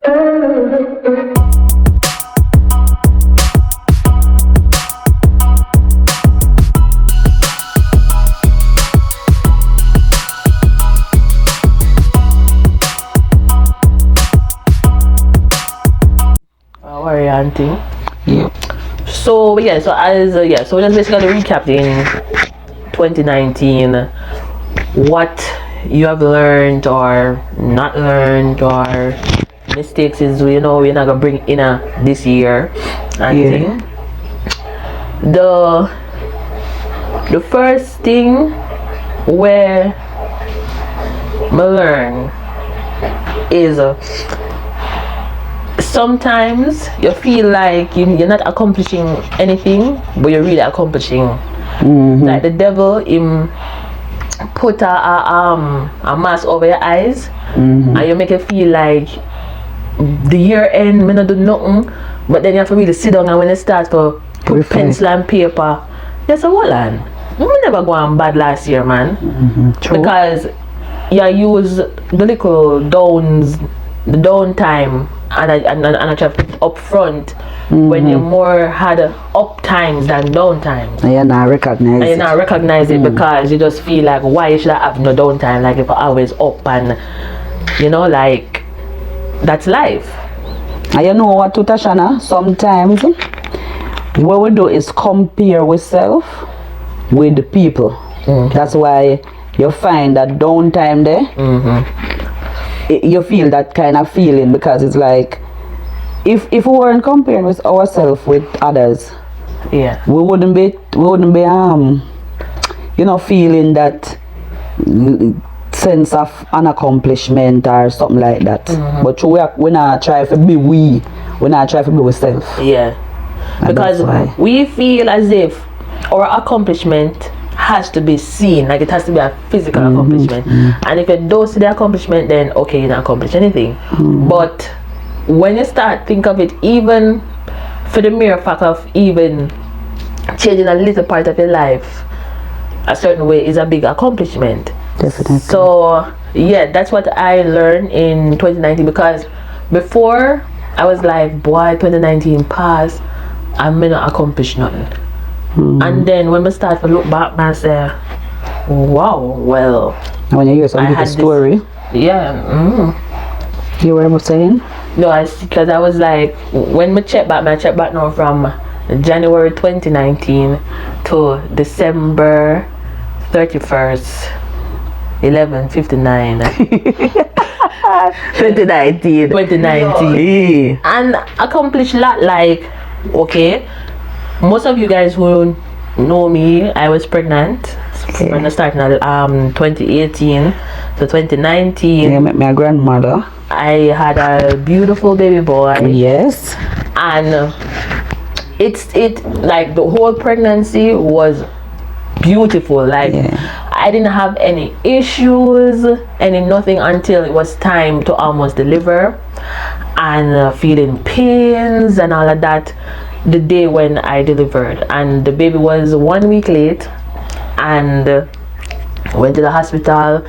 Thing. Yeah. So yeah, so as so just basically recap in 2019 what you have learned or not learned or mistakes is we're not gonna bring in this year and thing. The first thing where I learn is sometimes you feel like you're not accomplishing anything, but you're really accomplishing. Like the devil put a mask over your eyes, and you make it feel like the year end may not do nothing, but then you have to really sit down, and when it starts to put pencil and paper, you say, hold on, we never go on bad last year, man. Because you use the little the downtime and I try to up front when you more had up times than down times. And you're not recognize it. Because you just feel like why you should have no downtime, like if I always up and like that's life. And you know what, Tashana, sometimes what we do is compare ourselves with the people. That's why you find that downtime there. You feel that kind of feeling, because it's like if we weren't comparing with ourselves with others, we wouldn't be feeling that sense of an accomplishment or something like that. But we not try to be we not try to be ourselves. Because we feel as if our accomplishment has to be seen, like it has to be a physical accomplishment, and if you don't see the accomplishment, then okay, you don't accomplish anything. But when you start think of it, even for the mere fact of even changing a little part of your life a certain way is a big accomplishment. Definitely. So yeah, that's what I learned in 2019, because before I was like, boy, 2019 passed, I may not accomplish nothing. And then when we start to look back, I say, wow, well. And when you hear some people's story. You were saying? No, because I was like, when I check back now from January 2019 to December 31st, 11:59. 2019. And accomplished a lot, like, okay. Most of you guys who know me, I was pregnant when I started 2018 to 2019. I met my grandmother. I had a beautiful baby boy. Yes. And it like the whole pregnancy was beautiful. Like I didn't have any issues, nothing until it was time to almost deliver, and feeling pains and all of that. The day when I delivered, and the baby was 1 week late, and went to the hospital.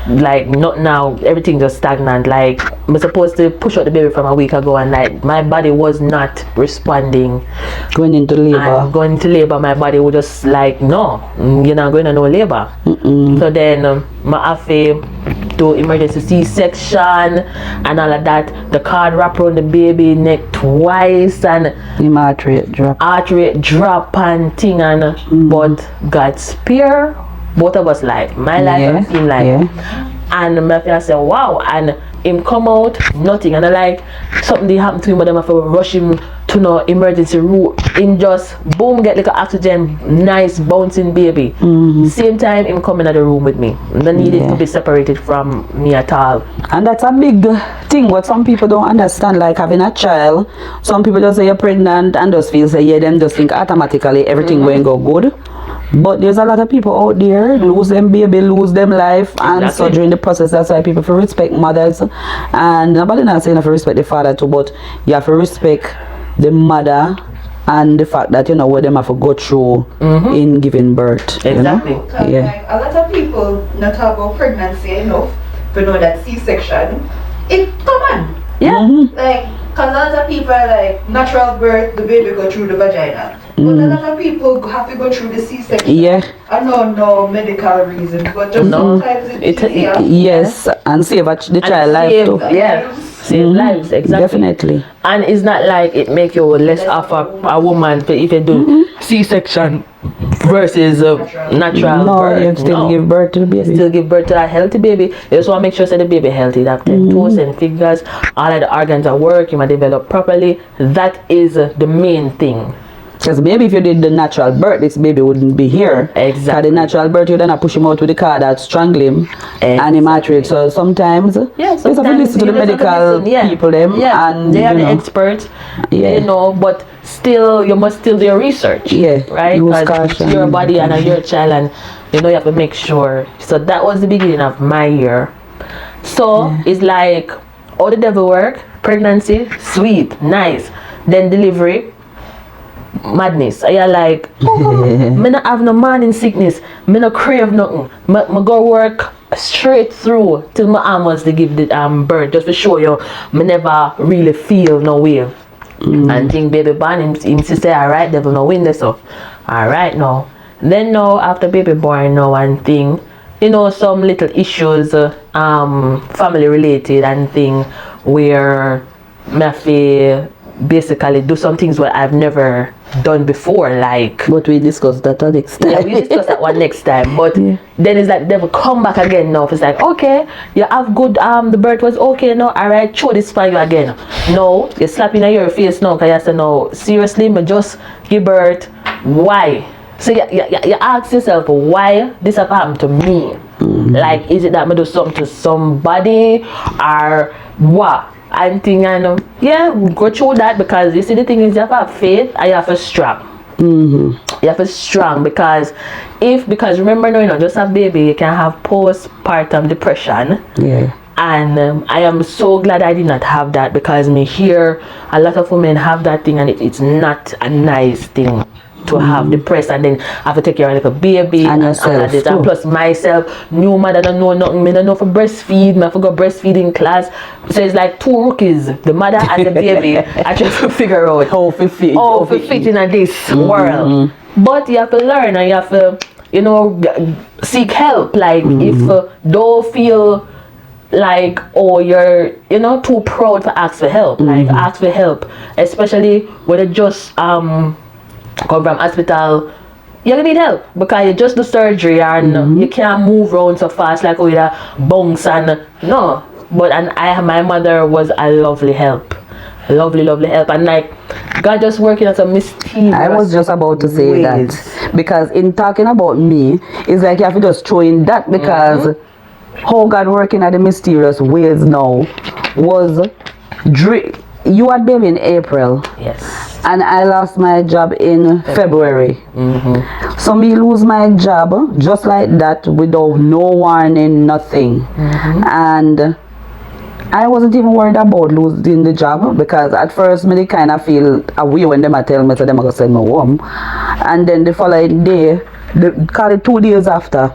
Like not now, everything just stagnant. Like I'm supposed to push out the baby from a week ago, and like my body was not responding. Going into labor, my body was just like, no, you're not going to no labor. So then I have to do emergency C-section and all of that. The cord wrap around the baby neck twice, and heart rate drop and thing, and but God spare both of us life, my life and him life. And my friend said, wow, and him come out, nothing, and I like something happened to him, but I have to rush him to no emergency room. Him just boom, get like an oxygen, nice bouncing baby. Same time him coming in the room with me. They needed to be separated from me at all. And that's a big thing what some people don't understand, like having a child. Some people just say you're pregnant and just feel say them just think automatically everything going go good. But there's a lot of people out there lose them baby, lose them life, and so during the process, that's why people have to respect mothers. And nobody not saying you have to respect the father too, but you have to respect the mother and the fact that what them have to go through in giving birth. Exactly. Like a lot of people not talk about pregnancy enough to know that C-section, it's common. Yeah. Like, because a lot of people are like, natural birth, the baby go through the vagina. But a lot of people have to go through the C-section. Yeah. I know no medical reason, but just No. sometimes it's easier. Yes, and save the child life save, too. yeah, save lives, exactly. Definitely. And it's not like it make you less of a woman if you do C-section versus natural No, birth. you still No. give birth to the baby. Still give birth to a healthy baby. You just want to make sure that the baby healthy. That 10 toes and fingers, all of the organs are working and develop properly. That is the main thing. Because maybe if you did the natural birth, this baby wouldn't be here. Exactly. Because the natural birth, you then push him out with the car that strangle him and him at it. So sometimes, you have to listen to the you just have to medical listen, yeah. people them, Yeah, and they are you the know, experts. Yeah. You know, but still, you must still do your research. Yeah, right. use Because caution. it's your body and your child, and you know you have to make sure. So that was the beginning of my year. So it's like, all the devil work, pregnancy, sweet, nice, then delivery. Madness. I like, me not have no morning sickness. Me no crave nothing. Me go work straight through till my arm was to give the birth. Just to show you, me never really feel no way. And think baby born, him say, alright, devil no win this so. Alright now. Then now after baby born now and thing, you know, some little issues, family related and thing where me feel basically do some things what I've never done before, like. But we discuss that next time. Yeah, we discuss that one next time. But then it's like they will come back again now. It's like, okay, you have good the birth was okay now, alright, show this for you again. No, you're slapping at your face now because you say no, seriously, me just give birth. Why? So you ask yourself, why this have happened to me? Like, is it that me do something to somebody or what? And thing, and yeah, go through that, because you see the thing is you have to have faith and you have to strong. You have to strong because remember now, you know, just have baby, you can have postpartum depression. Yeah. And I am so glad I did not have that, because me hear a lot of women have that thing, and it's not a nice thing to have depressed and then have to take care of like a baby And all yourself of this. too. And plus myself, new mother, don't know nothing. Me don't know for breastfeed. Me forgot breastfeeding class. So it's like two rookies, the mother and the baby. I try to figure out How to fit. in this world. But you have to learn, and you have to, you know, seek help. Like if don't feel like, oh, you're, you know, too proud to ask for help. Like ask for help, especially when you just come from hospital. You're gonna need help because you just do surgery and you can't move around so fast like with a bounce and no. But my mother was a lovely help. Lovely help, and like God just working at a mysterious. I was just about to say ways. that, because in talking about me, it's like you have to just throw in that, because how God working at the mysterious ways now was you had baby in April. Yes. And I lost my job in February. So me lose my job just like that without no warning, nothing. And I wasn't even worried about losing the job, because at first me kind of feel away when them tell me, so them gonna send me home. And then the following day, call it 2 days after,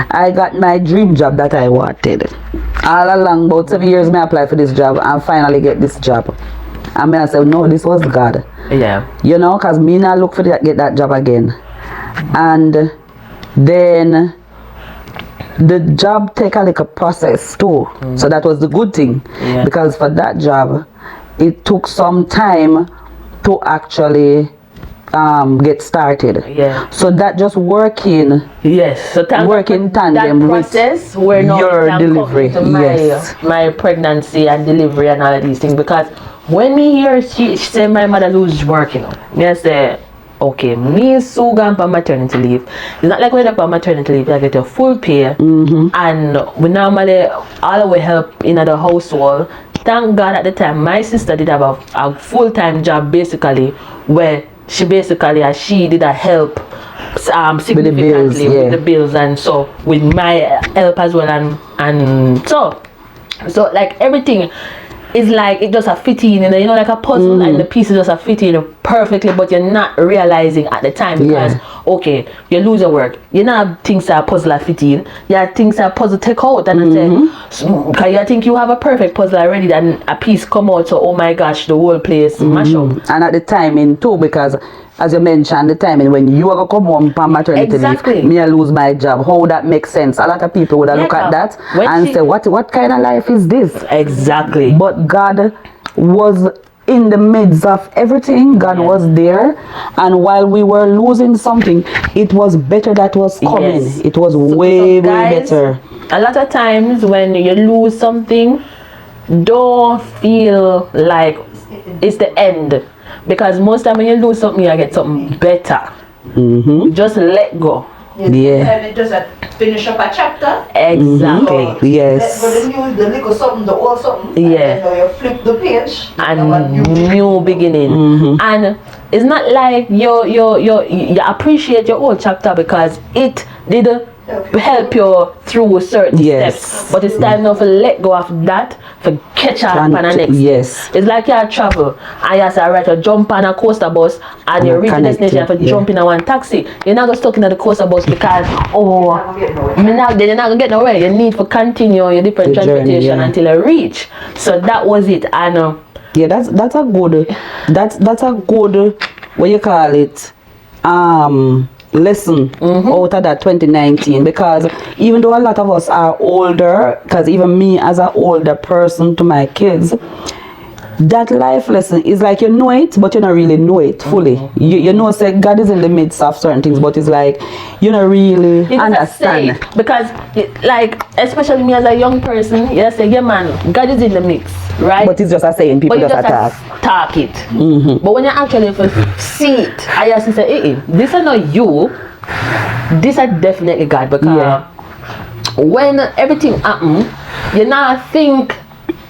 I got my dream job that I wanted. All along, about 7 years, I applied for this job and finally get this job. And I said, no, this was God. Yeah. You know, because me not look for that, get that job again. And then the job take a little process too. So that was the good thing. Yeah. Because for that job, it took some time to actually get started. Yeah. So that just working. Yes. So Work in tandem that with process where now your it can come delivery. into Yes. my pregnancy and delivery and all of these things, because when me hear she say my mother lose work, you know, me I say, okay, me so gone for maternity leave. It's not like when you're on maternity leave, you get your full pay, and we normally all our help in the household. Thank God at the time my sister did have a full-time job, basically, where she did a help significantly with the bills, and so with my help as well, and so like everything is like it just a fitting, and you know, like a puzzle, and the pieces just a fitting perfectly, but you're not realizing at the time, because okay, you lose your work. You know have things that puzzle are fit in. You have things that puzzle take out and I say, because you think you have a perfect puzzle already, then a piece come out, so oh my gosh, the whole place mash up. And at the timing too, because as you mentioned, the timing when you are gonna come home from maternity Exactly. leave, me I lose my job. How that makes sense? A lot of people would look at that When and she- say, what kind of life is this? Exactly. But God was in the midst of everything. God was there, and while we were losing something, it was better that was coming. Yes. It was So way guys, better. A lot of times when you lose something, don't feel like it's the end. Because most time when you lose something, you get something better. Just let go. Yeah. And it doesn't finish up a chapter. Exactly. So, Yes. Let go the new, the little something, the old something. Yeah. And then now you flip the page. now a And new new beginning. And it's not like you appreciate your old chapter because it did help you through certain Yes. steps. But it's time now to let go of that for catch up And on the next. yes. It's like you travel and you say, alright, you jump on a coaster bus and you reach the connect destination, you it, have to yeah. jump in a one taxi. You're not going to stuck in the coaster bus because, you're not going to get nowhere. You need to continue your different The journey, transportation yeah. until you reach. So that was it. And Yeah, that's a good what you call it lesson out of that 2019, because even though a lot of us are older, because even me as an older person to my kids, that life lesson is like you know it but you don't really know it fully. You know say God is in the midst of certain things, but it's like you don't really you just say, understand. because like especially me as a young person, you just say, yeah man, God is in the mix, right? But it's just a saying, people But you just just attack. talk it. But when you actually see it, I just say, hey, this is not you. This is definitely God. Because Yeah. when everything happens, you not think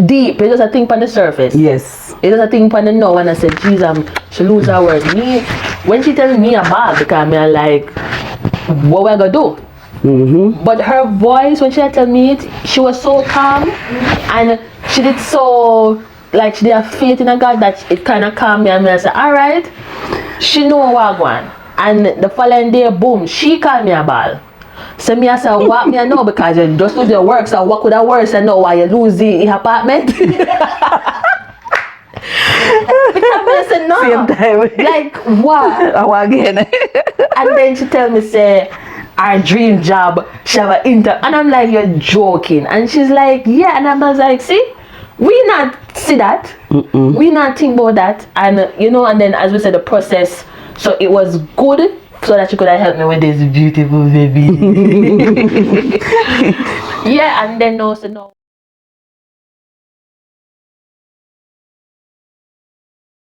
deep. You just think on the surface. Yes. You just think on the now. And I said, Jesus, she lose her words. Me, when she tell me about, because me like, what we gonna do? But her voice when she had tell me it, she was so calm and she did so like she did have faith in a God that it kind of calmed me, and I said, all right, she know what I want. And the following day, boom, she called me a ball. So me I said, what me I know, because you just lose your work, so what could I worse and know why you lose the apartment? Because I said, no. Same time. Like what? Oh, again. And then she tell me, say, our dream job, she have an intern. And I'm like, you're joking. And she's like, yeah. And I was like, see, we not see that. We not think about that. And, you know, and then as we said, the process, so it was good so that she could have helped me with this beautiful baby. Yeah, and then also, no.